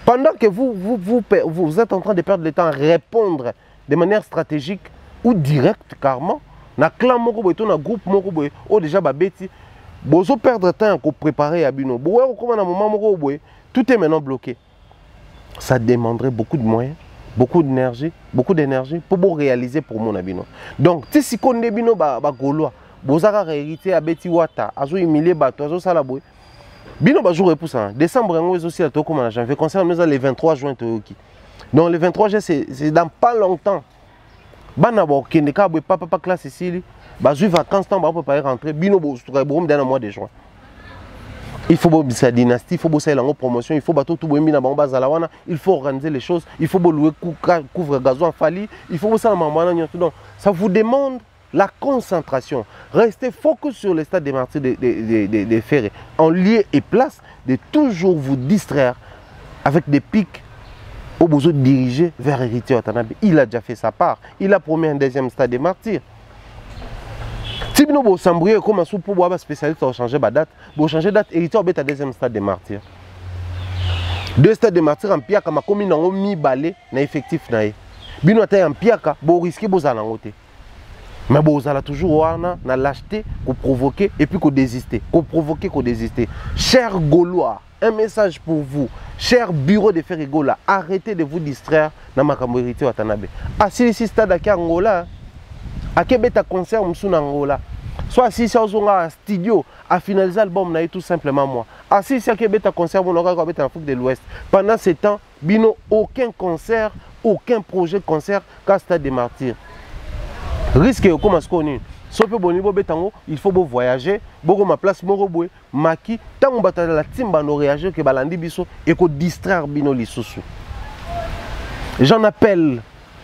pendant que vous êtes en train de perdre le temps à répondre de manière stratégique ou directe, carrément, dans le clan, dans le groupe, déjà, vous perdre le temps pour préparer à Bino. Tout est maintenant bloqué. Ça demanderait beaucoup de moyens, beaucoup d'énergie pour réaliser pour mon abino. Donc, si on est bino gaulois, vous avez hérité à Betty Wata, à humilier bateau, à salaboué. Bino ba jour pour ça. Décembre on aussi à Toko en janvier. Concert nous le 23 juin Toyoki. Donc le 23 juin c'est dans pas longtemps. Bana ba kende ka boy papa classe ici. Ba ju vacances temps ba préparer rentrer. Bino bo boum dans le mois de juin. Il faut bosser sa dynastie, il faut bosser la promotion, il faut bateau tout boum na ba zalawana, il faut organiser les choses, il faut louer couvre gazon fali, il faut bosser la maman donc ça vous demande la concentration. Restez focus sur le stade des martyrs des ferrés. En lieu et place de toujours vous distraire avec des pics au besoin de diriger vers Héritier Watanabe. Il a déjà fait sa part. Il a promis un deuxième stade des martyrs. Si vous avez s'embrouiller comme un pour spécialiste pour changer la date, pour changer la date, Héritier va un deuxième stade des martyrs. Deux stades des martyrs en piaka, ma commune en mi balé, na effectif naé. Bino ata en piaka, bo risquer bo zalangote. Mais vous allez toujours na lâcheté, pour provoquer et puis qu'on désister. Qu'on provoquer, qu'on désister. Chers Gaulois, un message pour vous. Cher bureau de Ferrigola, arrêtez de vous distraire dans ma Héritier Watanabe. Ah, si ici stade à Angola, à Québec à concert en Angola. Soit si ça un studio à finaliser l'album, tout simplement moi. Ah, si à Québec à concert, on aura en Afrique de l'Ouest. Pendant ce temps, bino aucun concert, aucun projet de concert qu'à Stade des Martyrs. Risque comme à ce qu'on est. Il faut voyager, ma place moroboué, maki, tant on bataille la team bano réagir que balandi biso et qu'on distraire bino li sousou. J'en appelle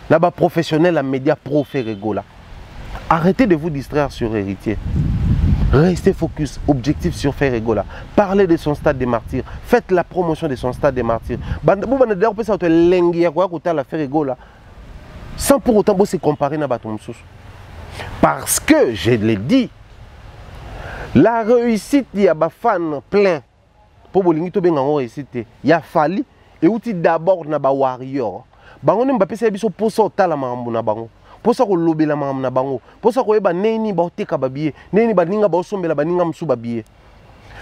là-bas professionnel à médias pro Ferrigola. Arrêtez de vous distraire sur Héritier. Restez focus, objectif sur Ferrigola. Parlez de son stade des martyrs. Faites la promotion de son stade des martyrs. Sans pour autant se comparer à Baton Moussous. Parce que, je l'ai dit, la réussite, il y a des fans plein. Pour que vous ayez réussite, il y a fallu. Et vous d'abord na ba warrior. Bango ne mbappé c'est biso pour ça tala mambo na bango. Pour ça ko lobela mambo na bango. Pour ça ko eba neni ba oteka babiye. Neni ba ninga ba osombela ba ninga msu babiye.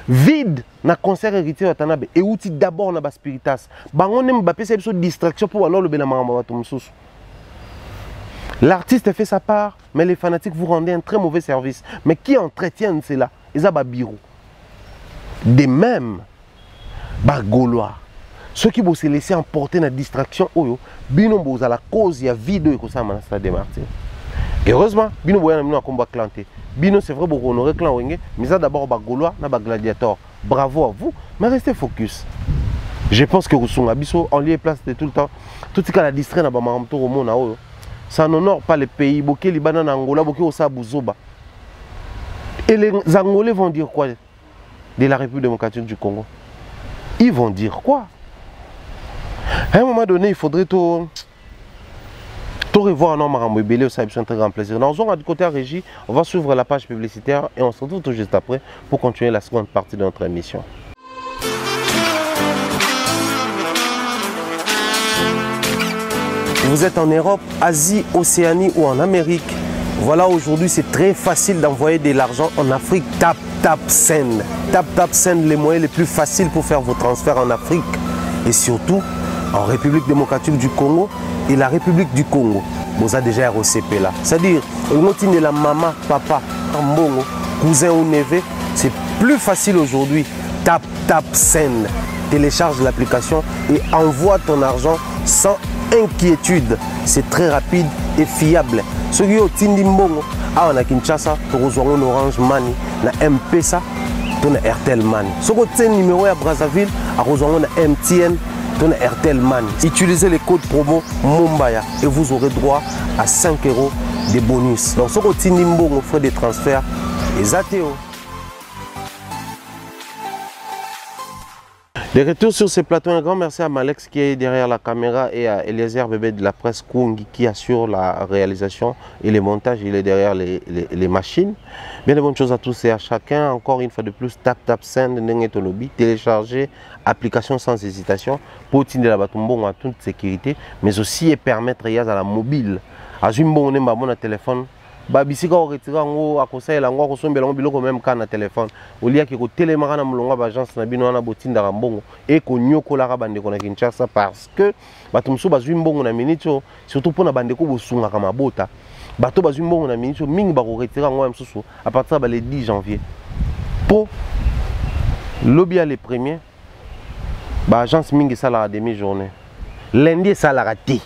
Vide na concert Héritier Watanabe et outil d'abord na ba spiritas. Bango ne mbappé c'est biso distraction pour alors lobela mambo bato msusu. L'artiste fait sa part, mais les fanatiques vous rendent un très mauvais service. Mais qui entretiennent cela? Ils ont un bureau. De même, les Gaulois, ceux qui vont se laisser emporter dans la distraction, bino boza la cause ya vidéo que ça m'a Stade Martyrs. Heureusement, bino boya na combat clanté. Bino c'est vrai pour honorer clan wenge, mais ça d'abord ba Gaulois na ba gladiator. Bravo à vous, mais restez focus. Je pense que vous abisso en lieu place de tout le temps. Tout ce qui a distrait na ba maramto au monde ça n'honore pas les pays. Boké Liban en Angola, boké osa buzoba. Et les Angolais vont dire quoi de la République démocratique du Congo? Ils vont dire quoi? À un moment donné, il faudrait tout revoir un homme à Mobélé, ça c'est un très grand plaisir. Dans du côté à régie, on va suivre la page publicitaire et on se retrouve tout juste après pour continuer la seconde partie de notre émission. Vous êtes en Europe, Asie, Océanie ou en Amérique. Voilà, aujourd'hui c'est très facile d'envoyer de l'argent en Afrique. Tap Send. Tap Send, les moyens les plus faciles pour faire vos transferts en Afrique. Et surtout en République démocratique du Congo et la République du Congo. Vous avez déjà ROCP là. C'est-à-dire, on de la maman, papa, ambongo, cousin ou neveu. C'est plus facile aujourd'hui. Tap Send. Télécharge l'application et envoie ton argent sans inquiétude. C'est très rapide et fiable. Ceux qui ont Tindi Mbongo, on a Kinshasa, tu reçois un Orange Money, na M-Pesa, tu as Airtel Money. Ceux qui ont un numéro à Brazzaville, tu reçois un MTN, tu as Airtel Money. Utilisez les codes promo Mumbaya et vous aurez droit à 5 € de bonus. Donc ceux qui ont Tindi Mbongo, frais de transfert, et Zateo. De retour sur ces plateaux, un grand merci à Malex qui est derrière la caméra et à Eliezer Bébé de la presse Kungi qui assure la réalisation et les montages. Il est derrière les machines. Bien de bonnes choses à tous et à chacun. Encore une fois de plus, Tap Send, Nengetolobi, télécharger application sans hésitation pour utiliser la batumbo en toute sécurité, mais aussi et permettre à la mobile. À Jumbo, on est mon téléphone. Babisika au retira ngo akosa la ngo ko sombela ngo biloko même kana téléphone olia ki ko télémara na mulonga ba agence na bino na botinda mbongo et ko nyokola ka bande ko na Kinshasa parce que batumsu bazwi mbongo na minito surtout pour na bande ko bosunga ka mabota bato bazwi mbongo na minito mingi ba ko retira ngo msusu à partir ba le 10 janvier pour lobby à les premiers ba agence mingi sala à demi-journée lundi sala raté.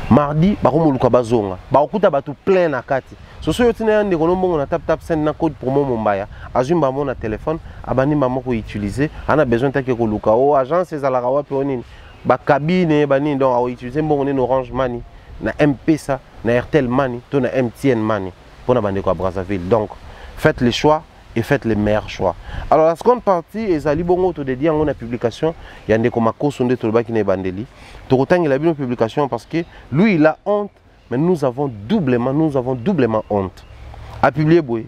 Mardi, bakomoluka bazonga. Bakokuta batu plein na kati. Soso yotina yande kono mbongo na Tap Send na code promo Mumbaya. Azumba mo na téléphone, abani mama ko utiliser, ana besoin ta ke koluka o agence ezalaka wapi onini. Ba cabine bani donc a utiliser mbongo na Orange Money, na M-Pesa, na Airtel Money, to na MTN Money pour na bande ko Brazzaville. Donc, faites les choix et faites les meilleurs choix. Alors la seconde partie ezali bongo autour de dire en publication, il y a des comme Kosonde Toloba qui n'est bandeli. Torotan il a bien une publication parce que lui il a honte, mais nous avons doublement honte. À publier Boué.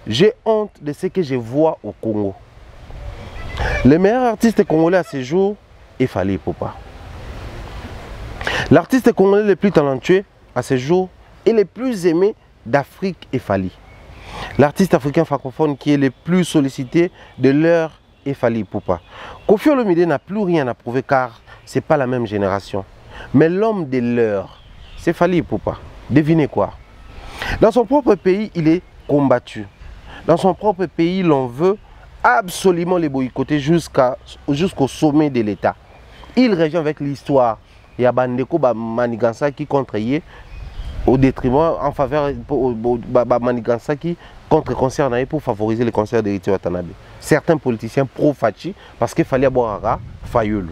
J'ai honte de ce que je vois au Congo. Le meilleur artiste congolais à ce jour est Fally Ipupa. L'artiste congolais le plus talentueux à ce jour et le plus aimé d'Afrique est Fally. L'artiste africain francophone qui est le plus sollicité de l'heure est Fally Ipupa. Koffi Olomide n'a plus rien à prouver car ce n'est pas la même génération. Mais l'homme de l'heure, c'est Fally Ipupa. Devinez quoi? Dans son propre pays, il est combattu. Dans son propre pays, l'on veut absolument les boycotter jusqu'au sommet de l'État. Il revient avec l'histoire. Il y a Bandeko Manigansa qui contre Yé au détriment en faveur de Manigansaki contre concert pour favoriser les concerts d'Héritier Watanabe. Certains politiciens pro-Fachi parce qu'il fallait boire Fayulu.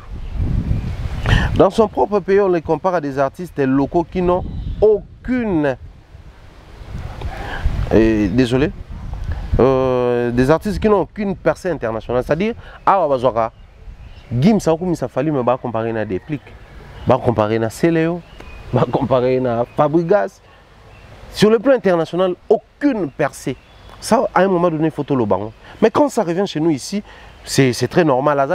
Dans son propre pays, on les compare à des artistes locaux qui n'ont aucune... désolé. Des artistes qui n'ont aucune percée internationale. C'est-à-dire, Gim Saokoumisa Fally me va comparer à des plics. Va comparer à Céléo. Va comparer à Fabregas. Sur le plan international, aucune percée. Ça, à un moment donné, il faut tout le banc. Mais quand ça revient chez nous ici, c'est très normal.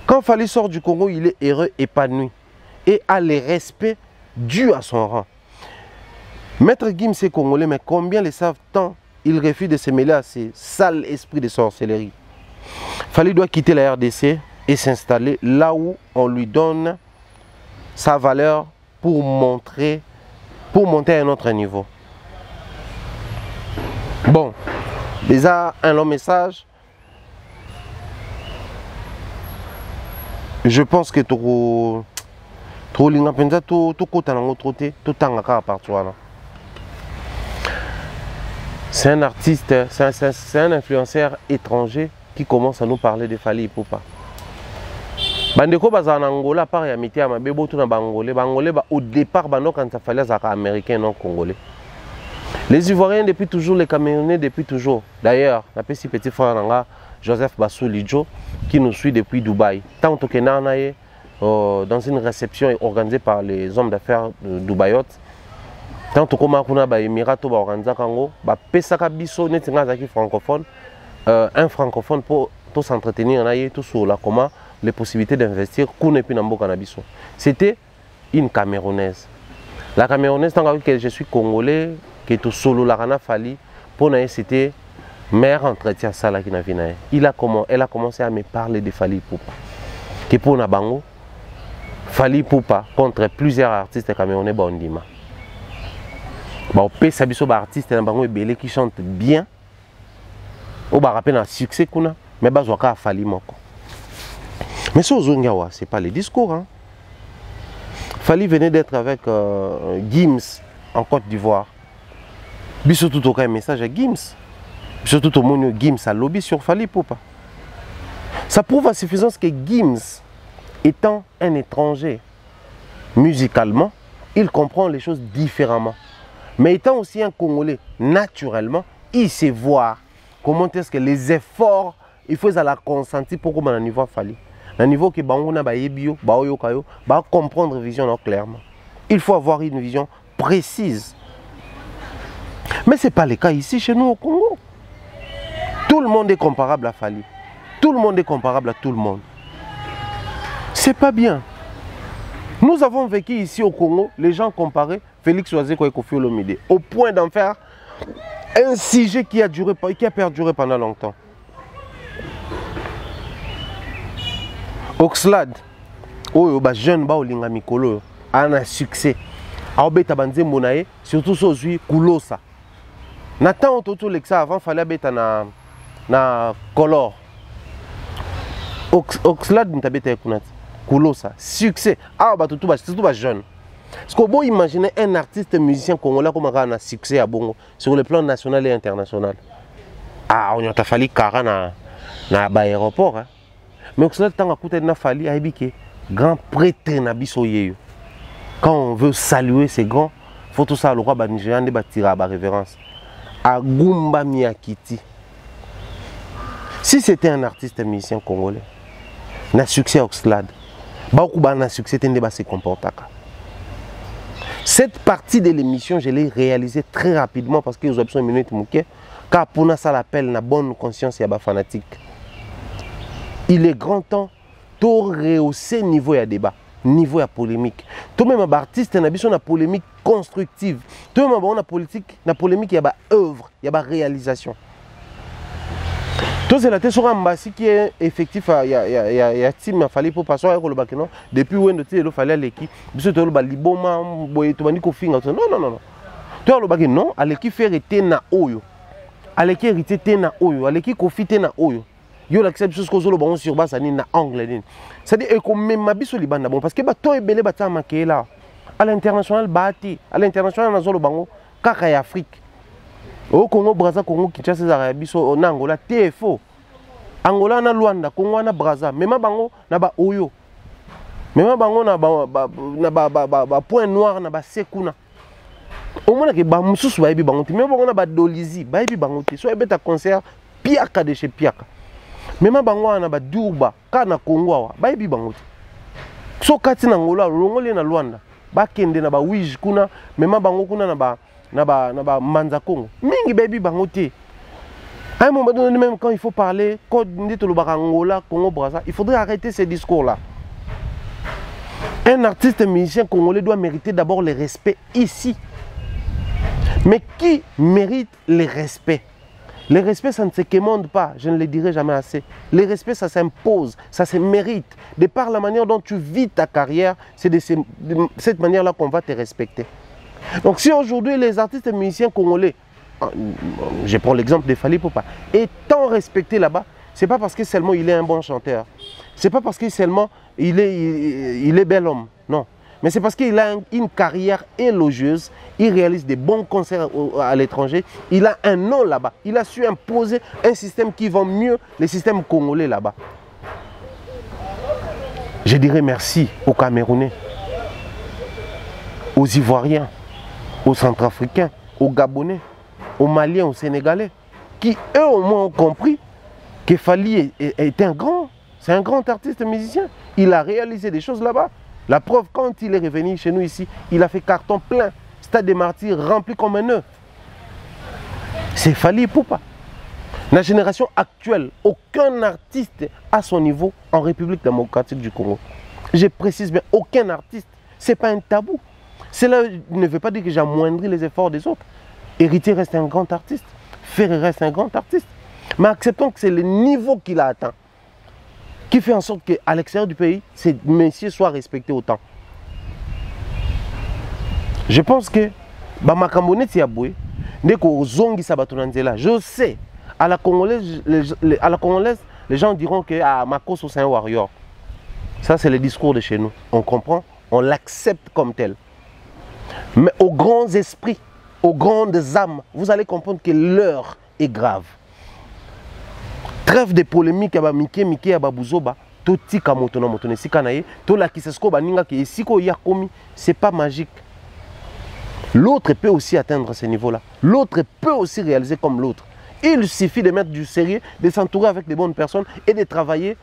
Quand Fally sort du Congo, il est heureux, épanoui et a le respect dû à son rang. Maître Gims est congolais, mais combien le savent tant il refuse de se mêler à ces sales esprits de sorcellerie. Fally doit quitter la RDC et s'installer là où on lui donne sa valeur pour monter à un autre niveau. Bon, Déjà, un long message. Je pense que tout c'est un artiste, c'est un influenceur étranger qui commence à nous parler de Fally Ipupa. Bandeko baza en Angola par ya miti ya mabebo tout na bangolais au départ quand ça fallait ça américain non congolais. Les Ivoiriens depuis toujours, les Camerounais depuis toujours. D'ailleurs, la petit frère Nanga Joseph Bassou Lidjo qui nous suit depuis Dubaï. Tant que nous dans une réception organisée par les hommes d'affaires de Dubaïot. Tant que nous avons des Émirats organisés Kango, pesaka biso netinga francophone, un francophone pour s'entretenir tout sur la comment les possibilités d'investir c'était une Camerounaise. La Camerounaise, tant que je suis congolais, que tout solo la rana Fally, pour nous c'était meilleur entretien ça là qui n'a vu. Elle a commencé à me parler de Fally Ipupa. Que pour na bango, Fally Ipupa contre plusieurs artistes camerounais bondima. Bon, pesa biso ba artiste na bango ebele qui chante bien. O ba rappel un succès kuna, mais bazwaka Fally moko. Mais ce c'est pas les discours. Hein. Fally venait d'être avec Gims en Côte d'Ivoire. Biso tout aucun message à Gims. Surtout tout le monde Gims a lobby sur Fally Ipupa. Ça prouve à suffisance que Gims, étant un étranger musicalement, il comprend les choses différemment. Mais étant aussi un Congolais, naturellement, il sait voir comment est-ce que les efforts, il faut la consentir pour qu'on ait un niveau Fally. Un niveau que on a comprendre vision clairement. Il faut avoir une vision précise. Mais ce n'est pas le cas ici chez nous au Congo. Tout le monde est comparable à Fally. Tout le monde est comparable à tout le monde. C'est pas bien. Nous avons vécu ici au Congo, les gens comparaient Félix Ouazeko et Koffi Olomide au point d'en faire un sujet qui a perduré pendant longtemps. Oxlade, jeune baolinga mikolo, a un succès. Aobeta banze monae, surtout sozui Kulosa. Nathan Toto Lexa avant fallait beta na color. Oxlade n'tabeta kunat. Kulosa, succès. Ah bah tout jeune. Est-ce qu'on peut imaginer un artiste musicien congolais comme un succès à Bongo sur le plan national et international? Ah, on a fallu Kara na aéroport. Hein? Mais Oxlade tant que na Fally a dit grand prêtre na biso yeyo. Quand on veut saluer ces grands, il faut tout ça le roi Banigéan de bâtir à révérence. Agumba Miyakiti. Si c'était un artiste musicien congolais, na succès Oxlade, beaucoup na succès tende se comporter. Cette partie de l'émission, je l'ai réalisée très rapidement parce que vous avez besoin de minutes mouké, car pour nous ça l'appelle na bonne conscience et à fanatique. Il est grand temps de rehausser niveau de débat, niveau de polémique. Tout même un artiste n'a besoin de polémique constructive. Tout même un politique, na polémique il y a œuvre, il y a réalisation. Tout c'est la tête sur un bassi qui est effectif. Il y a team Fally pour passer à l'école depuis où il fallait l'équipe. Monsieur tu as liboma, tu as dit qu'on finit. Non. Tu as le non, à l'équipe faire été na oyo, à l'équipe hérité té na oyo, à l'équipe confité na oyo. Yo l'accepte chose que bon sur base ni na anglais. C'est-à-dire que même ma biso libanda bon parce que ba to ebele ba ta maké là. À l'international bati, à l'international na zolo bango kaka ya Afrique. Au Congo Brazza Congo Kinshasa za biso na Angola TFO. Angola na Luanda, Congo na Brazza, même bango na ba oyo. Même bango na ba point noir na ba sekuna. Au moins que ba mususu ba ebi bango, même bango na ba dolizi, ba ebi bango te. So ebeta concert piaka de chez piaka. Même bango na ba durba, ka na Congo wa, ba ebi bango te. So kati na Angola, longole na Luanda, ba kende na ba wij kuna, même bango kuna na ba manza Congo. Mingi baby bangote. À un moment donné, même quand il faut parler, quand on dit Angola, Congo, Brazza, il faudrait arrêter ces discours-là. Un artiste musicien congolais doit mériter d'abord le respect ici. Mais qui mérite le respect? Le respect, ça ne se commande pas, je ne le dirai jamais assez. Le respect, ça s'impose, ça se mérite. De par la manière dont tu vis ta carrière, c'est de cette manière-là qu'on va te respecter. Donc si aujourd'hui les artistes musiciens congolais, je prends l'exemple de Fally Ipupa, est tant respecté là-bas. C'est pas parce que seulement il est un bon chanteur. C'est pas parce que seulement il est bel homme. Non. Mais c'est parce qu'il a une carrière élogieuse. Il réalise des bons concerts à l'étranger. Il a un nom là-bas. Il a su imposer un système qui vend mieux les systèmes congolais là-bas. Je dirais merci aux Camerounais, aux Ivoiriens, aux Centrafricains, aux Gabonais, aux Maliens, aux Sénégalais, qui eux au moins ont compris que Fally est un grand, c'est un grand artiste musicien. Il a réalisé des choses là-bas. La preuve, quand il est revenu chez nous ici, il a fait carton plein. Stade des Martyrs rempli comme un œuf. C'est Fally Ipupa. La génération actuelle, aucun artiste à son niveau en République démocratique du Congo. Je précise bien, aucun artiste. Ce n'est pas un tabou. Cela ne veut pas dire que j'amoindris les efforts des autres. Héritier reste un grand artiste. Ferré reste un grand artiste. Mais acceptons que c'est le niveau qu'il a atteint qui fait en sorte qu'à l'extérieur du pays, ces messieurs soient respectés autant. Je pense que je sais, à la Congolaise, les gens diront que Makosso c'est un warrior. Ça c'est le discours de chez nous. On comprend, on l'accepte comme tel. Mais aux grands esprits, aux grandes âmes, vous allez comprendre que l'heure est grave. Trêve de polémique à Mike à Babouzoba, Toti Kamotona Motone Sikanaye, Tola Kisesko Baninga qui est Siko Yakomi, c'est pas magique. L'autre peut aussi atteindre ce niveau-là. L'autre peut aussi réaliser comme l'autre. Il suffit de mettre du sérieux, de s'entourer avec des bonnes personnes et de travailler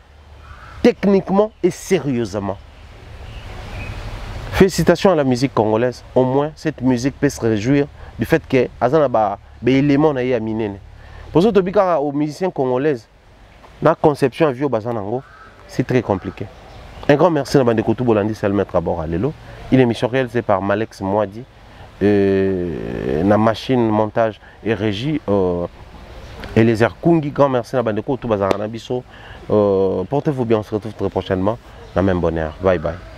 techniquement et sérieusement. Félicitations à la musique congolaise. Au moins, cette musique peut se réjouir du fait que Azanaba élément na ya minene. Pour ça, aux musiciens congolais, la conception à vieux Bazanango, c'est très compliqué. Un grand merci à Bande Koutou Bolandi, c'est le maître à bord à l'élo. Il est émission réalisée par Malex Moadi. La machine, montage et régie. Et les Kungi, grand merci à Bande Koutou Bazaranabiso. Portez-vous bien, on se retrouve très prochainement. La même bonne heure. Bye bye.